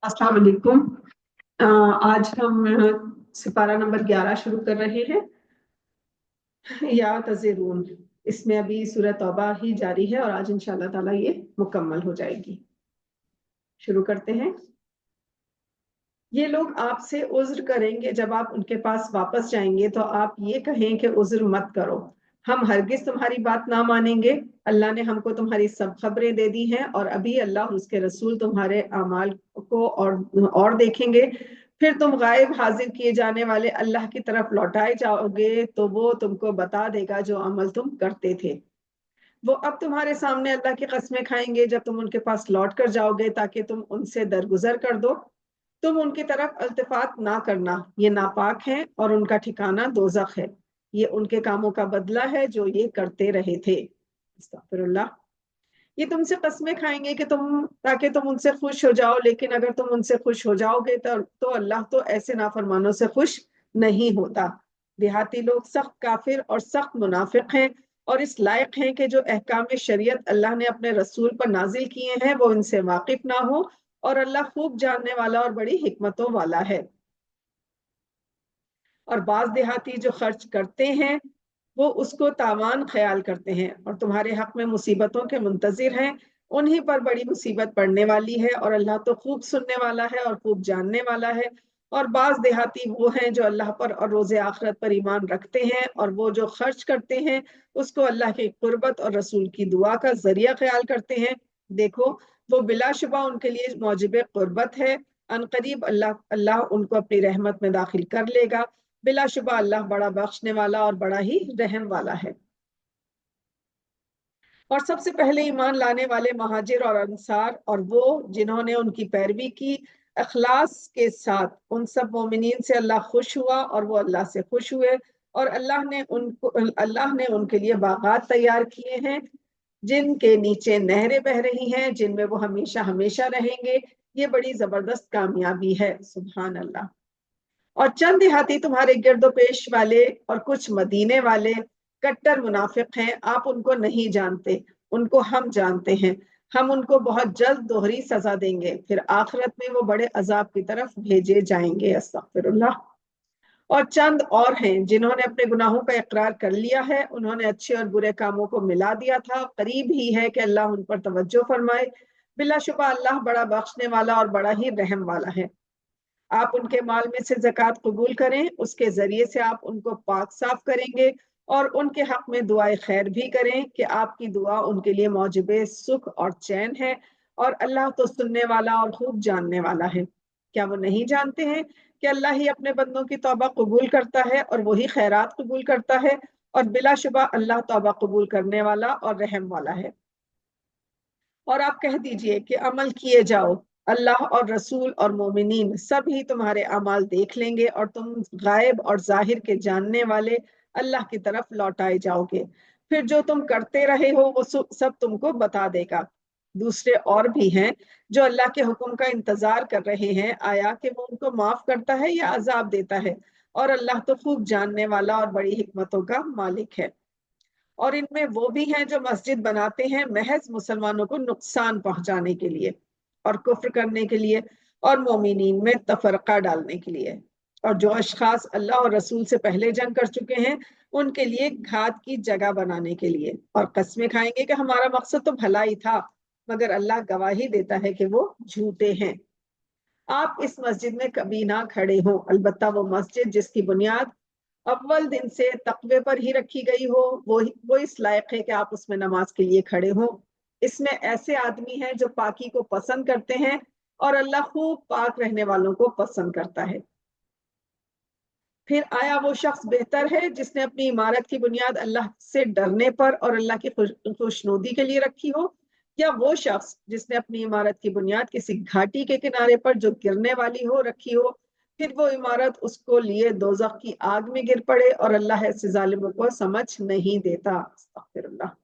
अस्सलाम वालेकुम। आज हम सिपारा नंबर 11 शुरू कर रहे हैं, या तज़ेरून। इसमें अभी सूरह तौबा ही जारी है और आज इंशाल्लाह ताला ये मुकम्मल हो जाएगी। शुरू करते हैं। ये लोग आपसे उज्र करेंगे, जब आप उनके पास वापस जाएंगे तो आप ये कहें कि उज्र मत करो, हम हरगिज तुम्हारी बात ना मानेंगे। अल्लाह ने हमको तुम्हारी सब खबरें दे दी हैं और अभी अल्लाह और उसके रसूल तुम्हारे अमाल को और देखेंगे। फिर तुम गायब हाजिर किए जाने वाले अल्लाह की तरफ लौटाए जाओगे तो वो तुमको बता देगा जो अमल तुम करते थे। वो अब तुम्हारे सामने अल्लाह की कस्में खाएंगे जब तुम उनके पास लौट कर जाओगे ताकि तुम उनसे दरगुजर कर दो। तुम उनकी तरफ अल्तफात ना करना, ये नापाक है और उनका ठिकाना दोजख है। ये उनके कामों का बदला है जो ये करते रहे थे। अस्तगफिरुल्लाह। ये तुमसे कस्में खाएंगे कि ताकि तुम उनसे खुश हो जाओ, लेकिन अगर तुम उनसे खुश हो जाओगे तो अल्लाह तो ऐसे नाफरमानों से खुश नहीं होता। देहाती लोग सख्त काफिर और सख्त मुनाफिक हैं और इस लायक हैं कि जो अहकाम शरीयत अल्लाह ने अपने रसूल पर नाजिल किए हैं वो इनसे वाकिफ ना हो, और अल्लाह खूब जानने वाला और बड़ी हिकमतों वाला है। और बाज देहाती जो खर्च करते हैं वो उसको तावान ख्याल करते हैं और तुम्हारे हक में मुसीबतों के मुंतजिर हैं। उन्हीं पर बड़ी मुसीबत पड़ने वाली है और अल्लाह तो खूब सुनने वाला है और खूब जानने वाला है। और बाज देहाती वो हैं जो अल्लाह पर और रोज़े आखिरत पर ईमान रखते हैं और वो जो खर्च करते हैं उसको अल्लाह की कुर्बत और रसूल की दुआ का जरिया ख्याल करते हैं। देखो, वो बिलाशुबा उनके लिए मौजिब कुर्बत है। अनकरीब अल्लाह अल्लाह उनको अपनी रहमत में दाखिल कर लेगा। बिलाशुबा अल्लाह बड़ा बख्शने वाला और बड़ा ही रहम वाला है। और सबसे पहले ईमान लाने वाले महाजिर और अंसार और वो जिन्होंने उनकी पैरवी की अखलास के साथ, उन सब मोमिनीन से अल्लाह खुश हुआ और वो अल्लाह से खुश हुए। और अल्लाह ने उनके लिए बागात तैयार किए हैं जिनके नीचे नहरें बह रही हैं, जिनमें वो हमेशा हमेशा रहेंगे। ये बड़ी जबरदस्त कामयाबी है। सुभान अल्लाह। और चंद देहाती तुम्हारे गिरदोपेश वाले और कुछ मदीने वाले कट्टर मुनाफिक हैं, आप उनको नहीं जानते, उनको हम जानते हैं। हम उनको बहुत जल्द दोहरी सजा देंगे, फिर आखिरत में वो बड़े अजाब की तरफ भेजे जाएंगे। अस्तगफिरुल्लाह। और चंद और हैं जिन्होंने अपने गुनाहों का इकरार कर लिया है, उन्होंने अच्छे और बुरे कामों को मिला दिया था। करीब ही है कि अल्लाह उन पर तवज्जो फरमाए। बिलाशुबा अल्लाह बड़ा बख्शने वाला और बड़ा ही रहम वाला है। आप उनके माल में से ज़कात कबूल करें, उसके जरिए से आप उनको पाक साफ करेंगे और उनके हक में दुआए खैर भी करें कि आपकी दुआ उनके लिए मौजब सुख और चैन है। और अल्लाह तो सुनने वाला और खूब जानने वाला है। क्या वो नहीं जानते हैं कि अल्लाह ही अपने बंदों की तौबा कबूल करता है और वही खैरात कबूल करता है। और बिलाशुबा अल्लाह तौबा कबूल करने वाला और रहम वाला है। और आप कह दीजिए कि अमल किए जाओ, अल्लाह और रसूल और मोमिनीन सब ही तुम्हारे अमाल देख लेंगे और तुम गायब और जाहिर के जानने वाले अल्लाह की तरफ लौटाए जाओगे। फिर जो तुम करते रहे हो वो सब तुमको बता देगा। दूसरे और भी हैं जो अल्लाह के हुक्म का इंतजार कर रहे हैं, आया कि वो उनको माफ करता है या अजाब देता है। और अल्लाह तो खूब जानने वाला और बड़ी हिकमतों का मालिक है। और इनमें वो भी हैं जो मस्जिद बनाते हैं महज मुसलमानों को नुकसान पहुंचाने के लिए और कुफ्र करने के लिए और मोमिनीन में तफरका डालने के लिए। और जो अशखास अल्लाह और रसूल से पहले जंग कर चुके हैं उनके लिए घात की जगह बनाने के लिए। और कस्में खाएंगे कि हमारा मकसद तो भला ही था, मगर अल्लाह गवाही देता है कि वो झूठे हैं। आप इस मस्जिद में कभी ना खड़े हो, अलबत्ता वो मस्जिद जिसकी बुनियाद अव्वल दिन से तकवे पर ही रखी गई हो, वो इस लायक है कि आप उसमें नमाज के लिए खड़े हो। इसमें ऐसे आदमी हैं जो पाकी को पसंद करते हैं और अल्लाह खूब पाक रहने वालों को पसंद करता है। फिर आया वो शख्स बेहतर है जिसने अपनी इमारत की बुनियाद अल्लाह से डरने पर और अल्लाह की खुशनुदी के लिए रखी हो, या वो शख्स जिसने अपनी इमारत की बुनियाद किसी घाटी के किनारे पर जो गिरने वाली हो रखी हो, फिर वो इमारत उसको लिए दोजख की आग में गिर पड़े और अल्लाह ऐसे जालिमों को समझ नहीं देता। अस्तगफिरुल्लाह।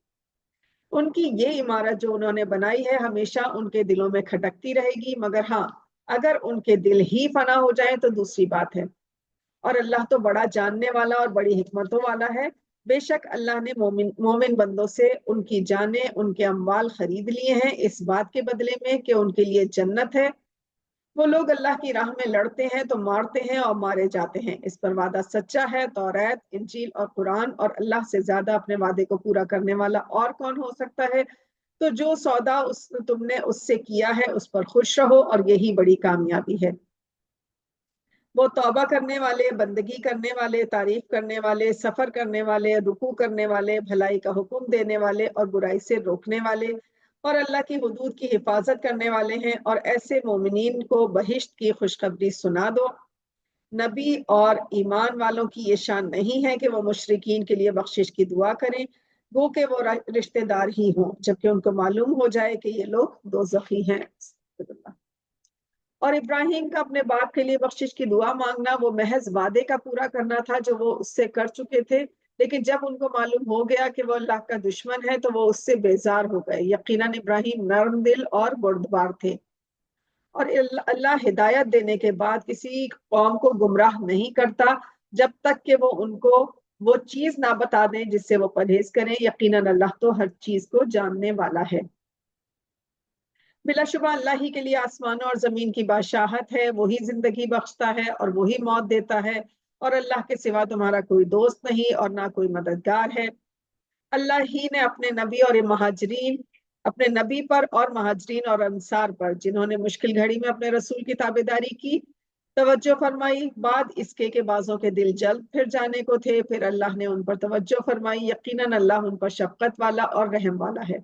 उनकी ये इमारत जो उन्होंने बनाई है हमेशा उनके दिलों में खटकती रहेगी, मगर हाँ, अगर उनके दिल ही फना हो जाए तो दूसरी बात है। और अल्लाह तो बड़ा जानने वाला और बड़ी हिकमतों वाला है। बेशक अल्लाह ने मोमिन बंदों से उनकी जानें, उनके अम्वाल खरीद लिए हैं इस बात के बदले में कि उनके लिए जन्नत है। وہ لوگ اللہ کی راہ میں لڑتے ہیں تو مارتے ہیں اور مارے جاتے ہیں، اس پر وعدہ سچا ہے۔ توریت، انجیل اور قرآن، اور اللہ سے زیادہ اپنے وعدے کو پورا کرنے والا اور کون ہو سکتا ہے؟ تو جو سودا تم نے اس سے کیا ہے اس پر خوش رہو، اور یہی بڑی کامیابی ہے۔ وہ توبہ کرنے والے، بندگی کرنے والے، تعریف کرنے والے، سفر کرنے والے، رکوع کرنے والے، بھلائی کا حکم دینے والے اور برائی سے روکنے والے، اور اللہ کی حدود کی حفاظت کرنے والے ہیں، اور ایسے مومنین کو بہشت کی خوشخبری سنا دو۔ نبی اور ایمان والوں کی یہ شان نہیں ہے کہ وہ مشرکین کے لیے بخشش کی دعا کریں، گو کہ وہ رشتہ دار ہی ہوں، جبکہ ان کو معلوم ہو جائے کہ یہ لوگ دوزخی ہیں۔ اور ابراہیم کا اپنے باپ کے لیے بخشش کی دعا مانگنا وہ محض وعدے کا پورا کرنا تھا جو وہ اس سے کر چکے تھے، لیکن جب ان کو معلوم ہو گیا کہ وہ اللہ کا دشمن ہے تو وہ اس سے بیزار ہو گئے۔ یقیناً ابراہیم نرم دل اور بردبار تھے، اور اللہ ہدایت دینے کے بعد کسی قوم کو گمراہ نہیں کرتا جب تک کہ وہ ان کو وہ چیز نہ بتا دیں جس سے وہ پرہیز کریں۔ یقیناً اللہ تو ہر چیز کو جاننے والا ہے۔ بلا شبہ اللہ ہی کے لیے آسمانوں اور زمین کی بادشاہت ہے، وہی زندگی بخشتا ہے اور وہی موت دیتا ہے، اور اللہ کے سوا تمہارا کوئی دوست نہیں اور نہ کوئی مددگار ہے۔ اللہ ہی نے اپنے نبی پر اور مہاجرین اور انصار پر جنہوں نے مشکل گھڑی میں اپنے رسول کی تابعداری کی توجہ فرمائی، بعد اس کے بعضوں کے دل جلد پھر جانے کو تھے، پھر اللہ نے ان پر توجہ فرمائی۔ یقیناً اللہ ان پر شفقت والا اور رحم والا ہے۔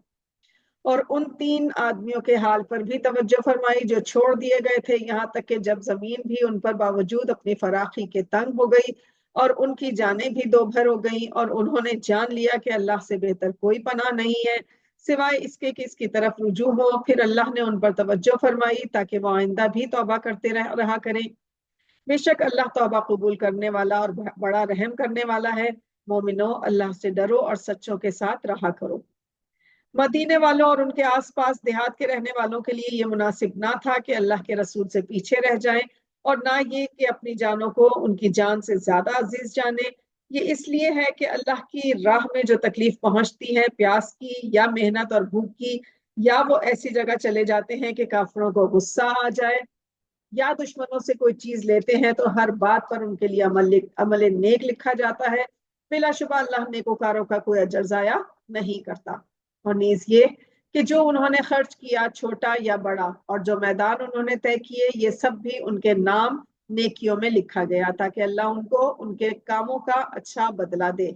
اور ان 3 آدمیوں کے حال پر بھی توجہ فرمائی جو چھوڑ دیے گئے تھے، یہاں تک کہ جب زمین بھی ان پر باوجود اپنی فراخی کے تنگ ہو گئی اور ان کی جانیں بھی دوبھر ہو گئیں، اور انہوں نے جان لیا کہ اللہ سے بہتر کوئی پناہ نہیں ہے سوائے اس کے کہ اس کی طرف رجوع ہو، پھر اللہ نے ان پر توجہ فرمائی تاکہ وہ آئندہ بھی توبہ کرتے رہا کریں۔ بے شک اللہ توبہ قبول کرنے والا اور بڑا رحم کرنے والا ہے۔ مومنو، اللہ سے ڈرو اور سچوں کے ساتھ رہا کرو۔ مدینے والوں اور ان کے آس پاس دیہات کے رہنے والوں کے لیے یہ مناسب نہ تھا کہ اللہ کے رسول سے پیچھے رہ جائیں، اور نہ یہ کہ اپنی جانوں کو ان کی جان سے زیادہ عزیز جانیں۔ یہ اس لیے ہے کہ اللہ کی راہ میں جو تکلیف پہنچتی ہے، پیاس کی یا محنت اور بھوک کی، یا وہ ایسی جگہ چلے جاتے ہیں کہ کافروں کو غصہ آ جائے، یا دشمنوں سے کوئی چیز لیتے ہیں تو ہر بات پر ان کے لیے عمل نیک لکھا جاتا ہے۔ بلا شبہ اللہ نیکوکاروں کا کوئی اجر ضائع نہیں کرتا۔ اور نیز یہ کہ جو انہوں نے خرچ کیا، چھوٹا یا بڑا، اور جو میدان انہوں نے طے کیے، یہ سب بھی ان کے نام نیکیوں میں لکھا گیا تاکہ اللہ ان کو ان کے کاموں کا اچھا بدلہ دے۔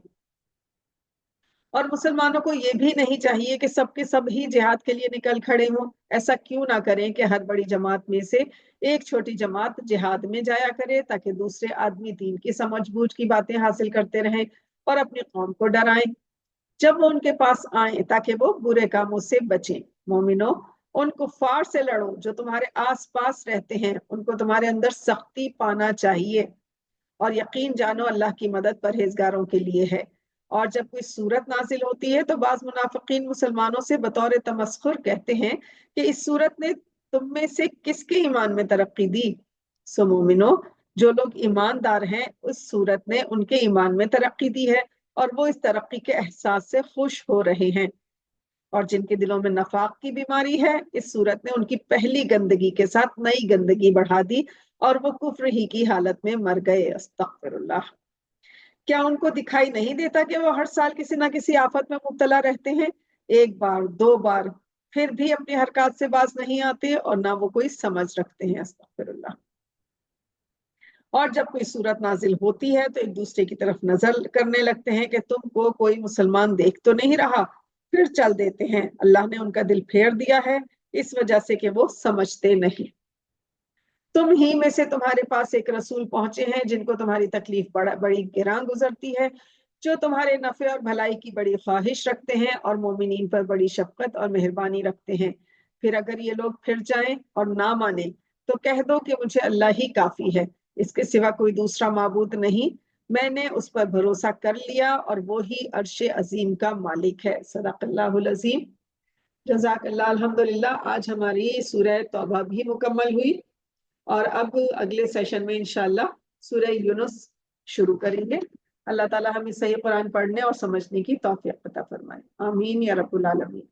اور مسلمانوں کو یہ بھی نہیں چاہیے کہ سب کے سب ہی جہاد کے لیے نکل کھڑے ہوں۔ ایسا کیوں نہ کریں کہ ہر بڑی جماعت میں سے ایک چھوٹی جماعت جہاد میں جایا کرے تاکہ دوسرے آدمی دین کی سمجھ بوجھ کی باتیں حاصل کرتے رہیں اور اپنی قوم کو ڈرائیں جب وہ ان کے پاس آئیں تاکہ وہ برے کاموں سے بچیں۔ مومنو، ان کفار سے لڑو جو تمہارے آس پاس رہتے ہیں، ان کو تمہارے اندر سختی پانا چاہیے، اور یقین جانو اللہ کی مدد پرہیزگاروں کے لیے ہے۔ اور جب کوئی صورت نازل ہوتی ہے تو بعض منافقین مسلمانوں سے بطور تمسخر کہتے ہیں کہ اس صورت نے تم میں سے کس کے ایمان میں ترقی دی؟ سو مومنو، جو لوگ ایماندار ہیں اس صورت نے ان کے ایمان میں ترقی دی ہے، اور وہ اس ترقی کے احساس سے خوش ہو رہے ہیں۔ اور جن کے دلوں میں نفاق کی بیماری ہے، اس صورت نے ان کی پہلی گندگی کے ساتھ نئی گندگی بڑھا دی اور وہ کفر ہی کی حالت میں مر گئے۔ استغفر اللہ۔ کیا ان کو دکھائی نہیں دیتا کہ وہ ہر سال کسی نہ کسی آفت میں مبتلا رہتے ہیں؟ ایک بار، 2 بار، پھر بھی اپنی حرکات سے باز نہیں آتے اور نہ وہ کوئی سمجھ رکھتے ہیں۔ استغفر اللہ۔ اور جب کوئی صورت نازل ہوتی ہے تو ایک دوسرے کی طرف نظر کرنے لگتے ہیں کہ تم کو کوئی مسلمان دیکھ تو نہیں رہا، پھر چل دیتے ہیں۔ اللہ نے ان کا دل پھیر دیا ہے اس وجہ سے کہ وہ سمجھتے نہیں۔ تم ہی میں سے تمہارے پاس ایک رسول پہنچے ہیں جن کو تمہاری تکلیف بڑی گراں گزرتی ہے، جو تمہارے نفع اور بھلائی کی بڑی خواہش رکھتے ہیں اور مومنین پر بڑی شفقت اور مہربانی رکھتے ہیں۔ پھر اگر یہ لوگ پھر جائیں اور نہ مانیں تو کہہ دو کہ مجھے اللہ ہی کافی ہے، اس کے سوا کوئی دوسرا معبود نہیں، میں نے اس پر بھروسہ کر لیا اور وہی عرش عظیم کا مالک ہے۔ صدق اللہ العظیم۔ جزاک اللہ۔ الحمدللہ، آج ہماری سورہ توبہ بھی مکمل ہوئی، اور اب اگلے سیشن میں انشاءاللہ سورہ یونس شروع کریں گے۔ اللہ تعالی ہمیں صحیح قرآن پڑھنے اور سمجھنے کی توفیق عطا فرمائے۔ آمین یا رب العالمین۔